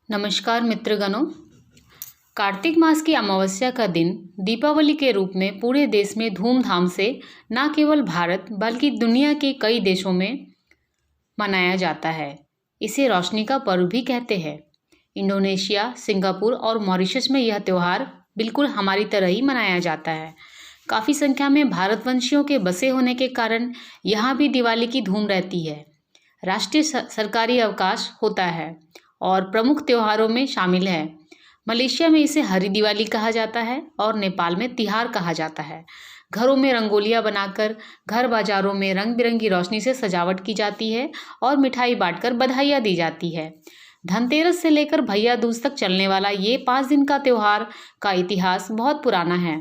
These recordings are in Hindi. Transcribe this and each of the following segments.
नमस्कार मित्रगणों। कार्तिक मास की अमावस्या का दिन दीपावली के रूप में पूरे देश में धूमधाम से न केवल भारत बल्कि दुनिया के कई देशों में मनाया जाता है। इसे रोशनी का पर्व भी कहते हैं। इंडोनेशिया, सिंगापुर और मॉरिशस में यह त्यौहार बिल्कुल हमारी तरह ही मनाया जाता है। काफ़ी संख्या में भारतवंशियों के बसे होने के कारण यहाँ भी दिवाली की धूम रहती है। राष्ट्रीय सरकारी अवकाश होता है और प्रमुख त्योहारों में शामिल है। मलेशिया में इसे हरी दिवाली कहा जाता है और नेपाल में तिहार कहा जाता है। घरों में रंगोलियां बनाकर घर बाजारों में रंग बिरंगी रोशनी से सजावट की जाती है और मिठाई बांटकर बधाइयाँ दी जाती है। धनतेरस से लेकर भैया दूज तक चलने वाला ये 5 दिन का त्यौहार का इतिहास बहुत पुराना है।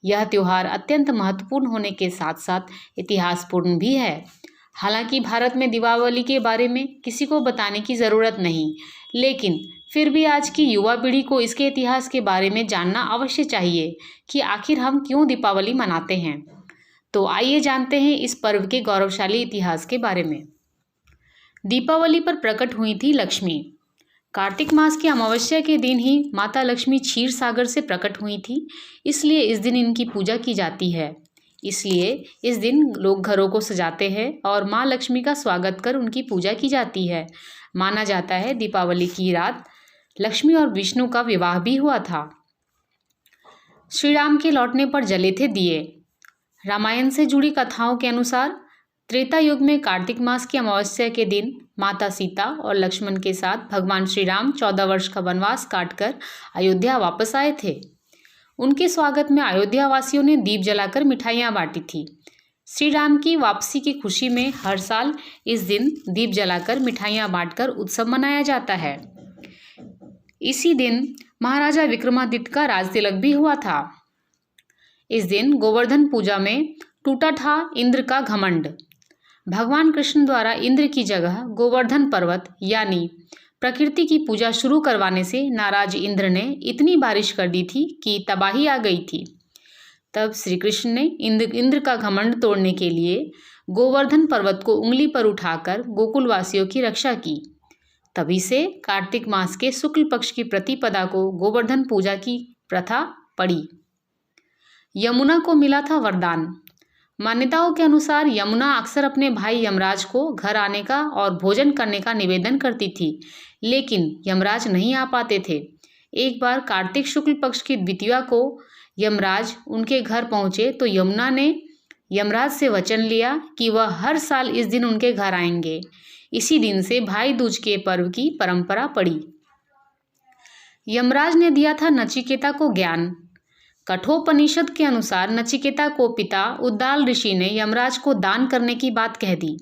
यह त्यौहार अत्यंत महत्वपूर्ण होने के साथ साथ इतिहासपूर्ण भी है। हालांकि भारत में दीपावली के बारे में किसी को बताने की ज़रूरत नहीं, लेकिन फिर भी आज की युवा पीढ़ी को इसके इतिहास के बारे में जानना अवश्य चाहिए कि आखिर हम क्यों दीपावली मनाते हैं। तो आइए जानते हैं इस पर्व के गौरवशाली इतिहास के बारे में। दीपावली पर प्रकट हुई थी लक्ष्मी। कार्तिक मास की अमावस्या के दिन ही माता लक्ष्मी क्षीर सागर से प्रकट हुई थी, इसलिए इस दिन इनकी पूजा की जाती है। इसलिए इस दिन लोग घरों को सजाते हैं और माँ लक्ष्मी का स्वागत कर उनकी पूजा की जाती है। माना जाता है दीपावली की रात लक्ष्मी और विष्णु का विवाह भी हुआ था। श्री राम के लौटने पर जले थे दिए। रामायण से जुड़ी कथाओं के अनुसार त्रेता युग में कार्तिक मास की अमावस्या के दिन माता सीता और लक्ष्मण के साथ भगवान श्री राम 14 वर्ष का वनवास काटकर अयोध्या वापस आए थे। उनके स्वागत में अयोध्या वासियों ने दीप जलाकर मिठाइयाँ बांटी थी। श्री राम की वापसी की खुशी में हर साल इस दिन दीप जलाकर मिठाइयाँ बांटकर उत्सव मनाया जाता है। इसी दिन महाराजा विक्रमादित्य का राज तिलक भी हुआ था। इस दिन गोवर्धन पूजा में टूटा था इंद्र का घमंड। भगवान कृष्ण द्वारा इंद्र की जगह गोवर्धन पर्वत यानी प्रकृति की पूजा शुरू करवाने से नाराज इंद्र ने इतनी बारिश कर दी थी कि तबाही आ गई थी। तब श्री कृष्ण ने इंद्र का घमंड तोड़ने के लिए गोवर्धन पर्वत को उंगली पर उठाकर गोकुलवासियों की रक्षा की। तभी से कार्तिक मास के शुक्ल पक्ष की प्रतिपदा को गोवर्धन पूजा की प्रथा पड़ी। यमुना को मिला था वरदान। मान्यताओं के अनुसार यमुना अक्सर अपने भाई यमराज को घर आने का और भोजन करने का निवेदन करती थी, लेकिन यमराज नहीं आ पाते थे। एक बार कार्तिक शुक्ल पक्ष की द्वितीया को यमराज उनके घर पहुंचे तो यमुना ने यमराज से वचन लिया कि वह हर साल इस दिन उनके घर आएंगे। इसी दिन से भाई दूज के पर्व की परंपरा पड़ी। यमराज ने दिया था नचिकेता को ज्ञान। कठोपनिषद के अनुसार नचिकेता को पिता उद्दाल ऋषि ने यमराज को दान करने की बात कह दी।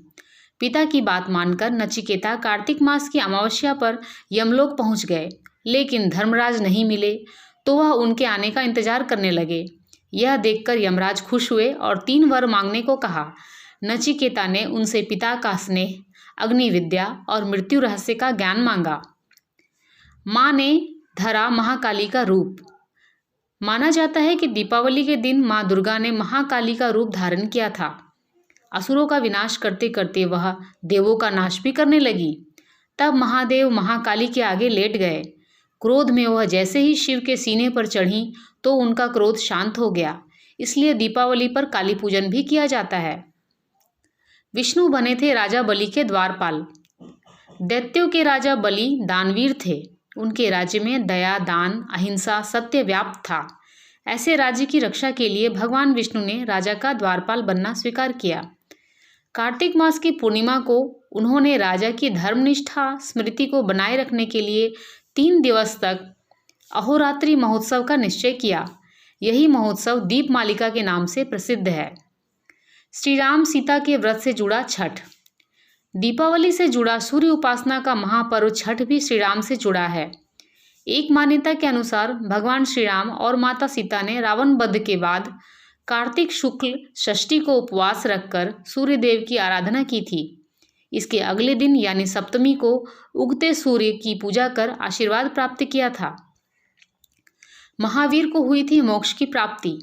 पिता की बात मानकर नचिकेता कार्तिक मास की अमावस्या पर यमलोक पहुंच गए, लेकिन धर्मराज नहीं मिले तो वह उनके आने का इंतजार करने लगे। यह देखकर यमराज खुश हुए और 3 वर मांगने को कहा। नचिकेता ने उनसे पिता का स्नेह, अग्नि विद्या और मृत्यु रहस्य का ज्ञान मांगा। माँ ने धरा महाकाली का रूप। माना जाता है कि दीपावली के दिन माँ दुर्गा ने महाकाली का रूप धारण किया था। असुरों का विनाश करते करते वह देवों का नाश भी करने लगी। तब महादेव महाकाली के आगे लेट गए। क्रोध में वह जैसे ही शिव के सीने पर चढ़ी तो उनका क्रोध शांत हो गया। इसलिए दीपावली पर काली पूजन भी किया जाता है। विष्णु बने थे राजा बलि के द्वारपाल। दैत्यों के राजा बलि दानवीर थे। उनके राज्य में दया, दान, अहिंसा, सत्य व्याप्त था। ऐसे राज्य की रक्षा के लिए भगवान विष्णु ने राजा का द्वारपाल बनना स्वीकार किया। कार्तिक मास की पूर्णिमा को उन्होंने राजा की धर्मनिष्ठा स्मृति को बनाए रखने के लिए 3 दिवस तक अहोरात्रि महोत्सव का निश्चय किया। यही महोत्सव दीपमालिका के नाम से प्रसिद्ध है। श्री राम सीता के व्रत से जुड़ा छठ। दीपावली से जुड़ा सूर्य उपासना का महापर्व छठ भी श्री राम से जुड़ा है। एक मान्यता के अनुसार भगवान श्री राम और माता सीता ने रावण वध के बाद कार्तिक शुक्ल षष्ठी को उपवास रखकर सूर्य देव की आराधना की थी। इसके अगले दिन यानी सप्तमी को उगते सूर्य की पूजा कर आशीर्वाद प्राप्त किया था। महावीर को हुई थी मोक्ष की प्राप्ति।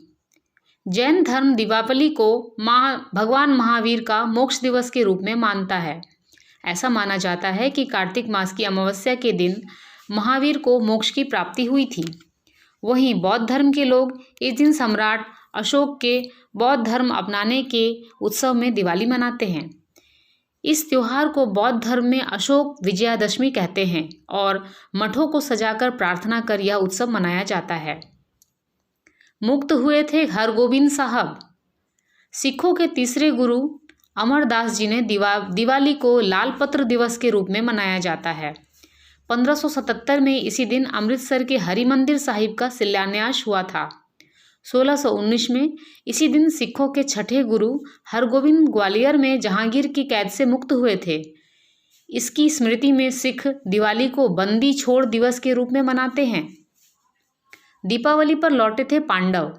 जैन धर्म दीपावली को भगवान महावीर का मोक्ष दिवस के रूप में मानता है। ऐसा माना जाता है कि कार्तिक मास की अमावस्या के दिन महावीर को मोक्ष की प्राप्ति हुई थी। वहीं बौद्ध धर्म के लोग इस दिन सम्राट अशोक के बौद्ध धर्म अपनाने के उत्सव में दिवाली मनाते हैं। इस त्योहार को बौद्ध धर्म में अशोक विजयादशमी कहते हैं और मठों को सजाकर प्रार्थना कर यह उत्सव मनाया जाता है। मुक्त हुए थे हरगोबिंद साहब। सिखों के तीसरे गुरु अमरदास जी ने दिवाली को लाल पत्र दिवस के रूप में मनाया जाता है। 1577 में इसी दिन अमृतसर के हरिमंदिर साहिब का शिलान्यास हुआ था। 1619 में इसी दिन सिखों के छठे गुरु हरगोबिंद ग्वालियर में जहांगीर की कैद से मुक्त हुए थे। इसकी स्मृति में सिख दिवाली को बंदी छोड़ दिवस के रूप में मनाते हैं। दीपावली पर लौटे थे पांडव।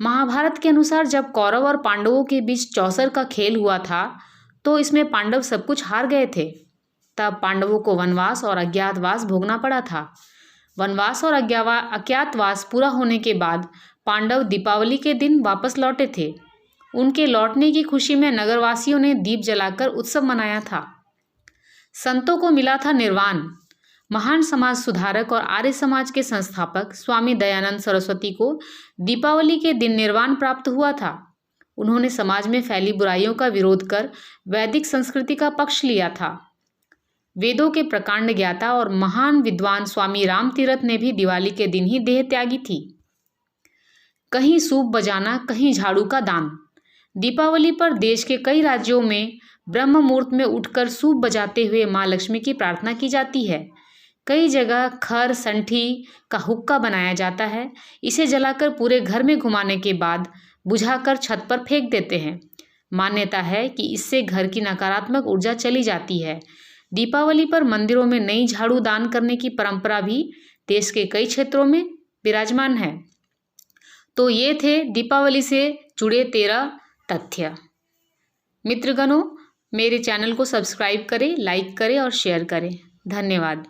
महाभारत के अनुसार जब कौरव और पांडवों के बीच चौसर का खेल हुआ था तो इसमें पांडव सब कुछ हार गए थे। तब पांडवों को वनवास और अज्ञातवास भोगना पड़ा था। वनवास और अज्ञातवास पूरा होने के बाद पांडव दीपावली के दिन वापस लौटे थे। उनके लौटने की खुशी में नगरवासियों ने दीप जलाकर उत्सव मनाया था। संतों को मिला था निर्वाण। महान समाज सुधारक और आर्य समाज के संस्थापक स्वामी दयानंद सरस्वती को दीपावली के दिन निर्वाण प्राप्त हुआ था। उन्होंने समाज में फैली बुराइयों का विरोध कर वैदिक संस्कृति का पक्ष लिया था। वेदों के प्रकांड ज्ञाता और महान विद्वान स्वामी रामतीरथ ने भी दिवाली के दिन ही देह त्यागी थी। कहीं सूप बजाना, कहीं झाड़ू का दान। दीपावली पर देश के कई राज्यों में ब्रह्म मुहूर्त में उठकर सूप बजाते हुए माँ लक्ष्मी की प्रार्थना की जाती है। कई जगह खर संठी का हुक्का बनाया जाता है। इसे जलाकर पूरे घर में घुमाने के बाद बुझाकर छत पर फेंक देते हैं। मान्यता है कि इससे घर की नकारात्मक ऊर्जा चली जाती है। दीपावली पर मंदिरों में नई झाड़ू दान करने की परंपरा भी देश के कई क्षेत्रों में विराजमान है। तो ये थे दीपावली से जुड़े 13 तथ्य। मित्रगणों, मेरे चैनल को सब्सक्राइब करें, लाइक करें और शेयर करें। धन्यवाद।